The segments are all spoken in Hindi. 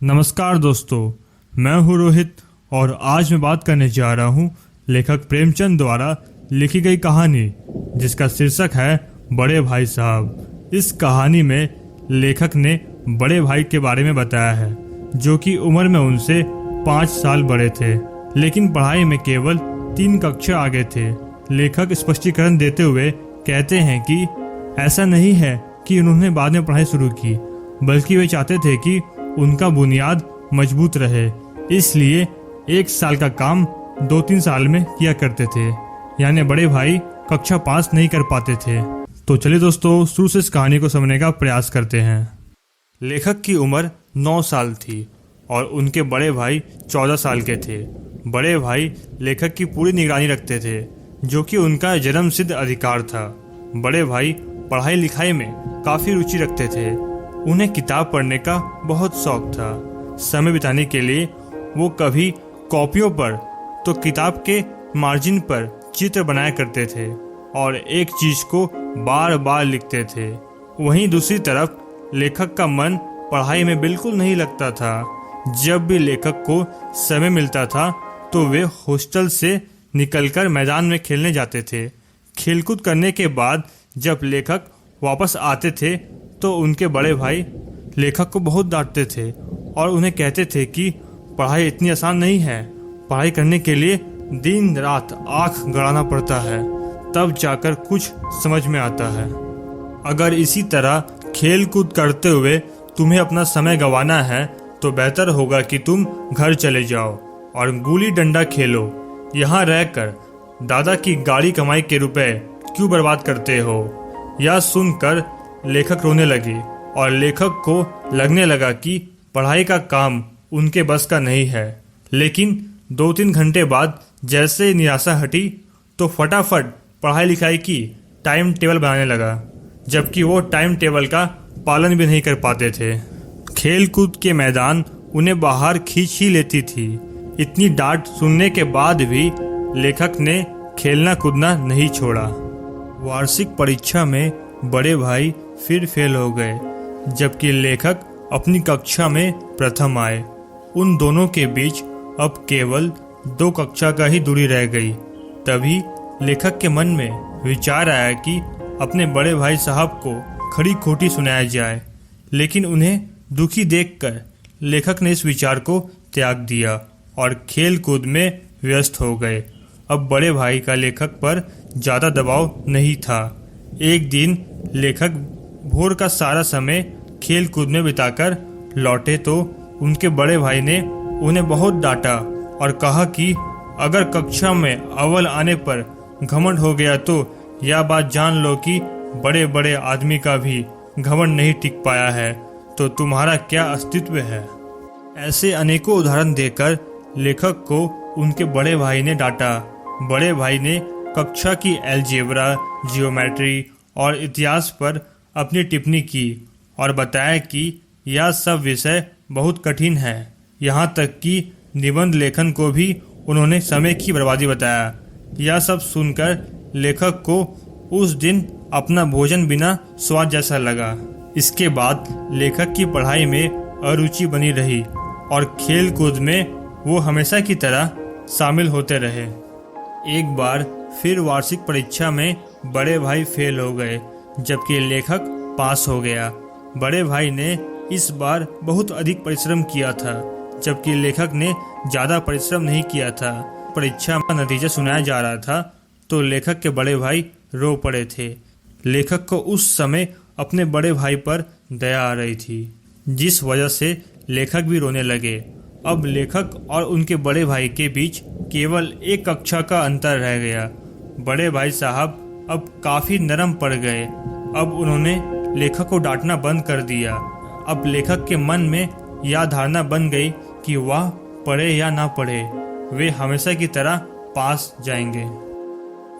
नमस्कार दोस्तों, मैं हूँ रोहित और आज मैं बात करने जा रहा हूँ लेखक प्रेमचंद द्वारा लिखी गई कहानी जिसका शीर्षक है बड़े भाई साहब। इस कहानी में लेखक ने बड़े भाई के बारे में बताया है जो कि उम्र में उनसे 5 साल बड़े थे, लेकिन पढ़ाई में केवल 3 कक्षा आगे थे। लेखक स्पष्टीकरण देते हुए कहते हैं कि ऐसा नहीं है कि उन्होंने बाद में पढ़ाई शुरू की, बल्कि वे चाहते थे कि उनका बुनियाद मजबूत रहे, इसलिए 1 साल का काम 2-3 साल में किया करते थे। यानी बड़े भाई कक्षा पास नहीं कर पाते थे। तो चलिए दोस्तों, शुरू से इस कहानी को समझने का प्रयास करते हैं। लेखक की उम्र 9 साल थी और उनके बड़े भाई 14 साल के थे। बड़े भाई लेखक की पूरी निगरानी रखते थे, जो कि उनका जन्मसिद्ध अधिकार था। बड़े भाई पढ़ाई लिखाई में काफ़ी रुचि रखते थे। उन्हें किताब पढ़ने का बहुत शौक था। समय बिताने के लिए वो कभी कॉपियों पर तो किताब के मार्जिन पर चित्र बनाया करते थे और एक चीज को बार बार लिखते थे। वहीं दूसरी तरफ लेखक का मन पढ़ाई में बिल्कुल नहीं लगता था। जब भी लेखक को समय मिलता था तो वे हॉस्टल से निकलकर मैदान में खेलने जाते थे। खेलकूद करने के बाद जब लेखक वापस आते थे तो उनके बड़े भाई लेखक को बहुत डांटते थे और उन्हें कहते थे कि पढ़ाई इतनी आसान नहीं है। पढ़ाई करने के लिए दिन रात आंख गड़ाना पड़ता है, तब जाकर कुछ समझ में आता है। अगर इसी तरह खेल कूद करते हुए तुम्हें अपना समय गंवाना है तो बेहतर होगा कि तुम घर चले जाओ और गुल्ली डंडा खेलो। यहाँ रहकर दादा की गाड़ी कमाई के रुपए क्यों बर्बाद करते हो। यह सुनकर लेखक रोने लगे और लेखक को लगने लगा कि पढ़ाई का काम उनके बस का नहीं है। लेकिन 2-3 घंटे बाद जैसे ही निराशा हटी तो फटाफट पढ़ाई लिखाई की टाइम टेबल बनाने लगा, जबकि वो टाइम टेबल का पालन भी नहीं कर पाते थे। खेल कूद के मैदान उन्हें बाहर खींच ही लेती थी। इतनी डांट सुनने के बाद भी लेखक ने खेलना कूदना नहीं छोड़ा। वार्षिक परीक्षा में बड़े भाई फिर फेल हो गए, जबकि लेखक अपनी कक्षा में प्रथम आए। उन दोनों के बीच अब केवल 2 कक्षा का ही दूरी रह गई। तभी लेखक के मन में विचार आया कि अपने बड़े भाई साहब को खरी खोटी सुनाया जाए, लेकिन उन्हें दुखी देखकर लेखक ने इस विचार को त्याग दिया और खेल कूद में व्यस्त हो गए। अब बड़े भाई का लेखक पर ज़्यादा दबाव नहीं था। एक दिन लेखक भोर का सारा समय खेल कूद में बिताकर लौटे तो उनके बड़े भाई ने उन्हें बहुत डांटा और कहा कि अगर कक्षा में अव्वल आने पर घमंड हो गया तो यह बात जान लो कि बड़े बड़े आदमी का भी घमंड नहीं टिक पाया है, तो तुम्हारा क्या अस्तित्व है। ऐसे अनेकों उदाहरण देकर लेखक को उनके बड़े भाई ने डांटा। बड़े भाई ने कक्षा की अलजेब्रा, जियोमेट्री और इतिहास पर अपनी टिप्पणी की और बताया कि यह सब विषय बहुत कठिन है। यहाँ तक कि निबंध लेखन को भी उन्होंने समय की बर्बादी बताया। यह सब सुनकर लेखक को उस दिन अपना भोजन बिना स्वाद जैसा लगा। इसके बाद लेखक की पढ़ाई में अरुचि बनी रही और खेल कूद में वो हमेशा की तरह शामिल होते रहे। एक बार फिर वार्षिक परीक्षा में बड़े भाई फेल हो गए, जबकि लेखक पास हो गया। बड़े भाई ने इस बार बहुत अधिक परिश्रम किया था, जबकि लेखक ने ज़्यादा परिश्रम नहीं किया था। परीक्षा का नतीजा सुनाया जा रहा था तो लेखक के बड़े भाई रो पड़े थे। लेखक को उस समय अपने बड़े भाई पर दया आ रही थी, जिस वजह से लेखक भी रोने लगे। अब लेखक और उनके बड़े भाई के बीच केवल 1 कक्षा का अंतर रह गया। बड़े भाई साहब अब काफ़ी नरम पड़ गए। अब उन्होंने लेखक को डांटना बंद कर दिया। अब लेखक के मन में यह धारणा बन गई कि वह पढ़े या ना पढ़े, वे हमेशा की तरह पास जाएंगे।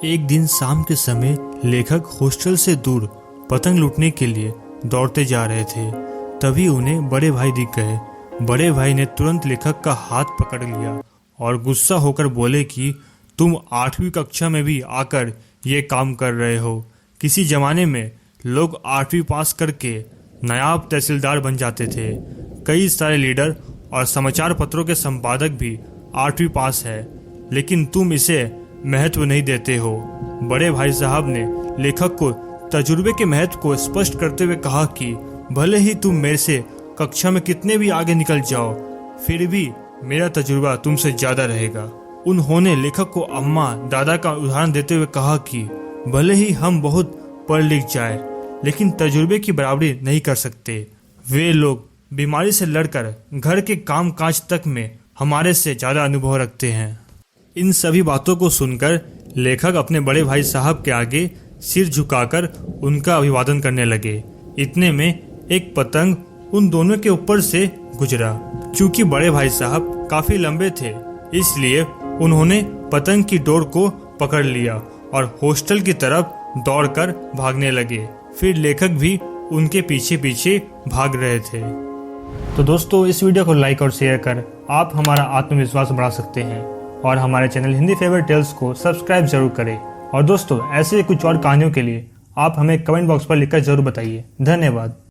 एक दिन शाम के समय लेखक हॉस्टल से दूर पतंग लूटने के लिए दौड़ते जा रहे थे। तभी उन्हें बड़े भाई दिख गए। बड़े भाई ने तुरंत लेखक का हाथ पकड़ लिया और गुस्सा होकर बोले कि तुम 8वीं कक्षा में भी आकर ये काम कर रहे हो। किसी जमाने में लोग 8वीं पास करके नायाब तहसीलदार बन जाते थे। कई सारे लीडर और समाचार पत्रों के संपादक भी 8वीं पास है, लेकिन तुम इसे महत्व नहीं देते हो। बड़े भाई साहब ने लेखक को तजुर्बे के महत्व को स्पष्ट करते हुए कहा कि भले ही तुम मेरे से कक्षा में कितने भी आगे निकल जाओ, फिर भी मेरा तजुर्बा तुमसे ज्यादा रहेगा। उन्होंने लेखक को अम्मा दादा का उदाहरण देते हुए कहा कि भले ही हम बहुत पढ़ लिख जाए, लेकिन तजुर्बे की बराबरी नहीं कर सकते। वे लोग बीमारी से लड़कर घर के काम काज तक में हमारे से ज्यादा अनुभव रखते हैं। इन सभी बातों को सुनकर लेखक अपने बड़े भाई साहब के आगे सिर झुकाकर उनका अभिवादन करने लगे। इतने में एक पतंग उन दोनों के ऊपर से गुजरा। क्योंकि बड़े भाई साहब काफी लंबे थे, इसलिए उन्होंने पतंग की डोर को पकड़ लिया और हॉस्टल की तरफ दौड़कर भागने लगे। फिर लेखक भी उनके पीछे पीछे भाग रहे थे। तो दोस्तों, इस वीडियो को लाइक और शेयर कर आप हमारा आत्मविश्वास बढ़ा सकते हैं और हमारे चैनल हिंदी फेवरेट टेल्स को सब्सक्राइब जरूर करें। और दोस्तों, ऐसे कुछ और कहानियों के लिए आप हमें कमेंट बॉक्स पर लिखकर जरूर बताइए। धन्यवाद।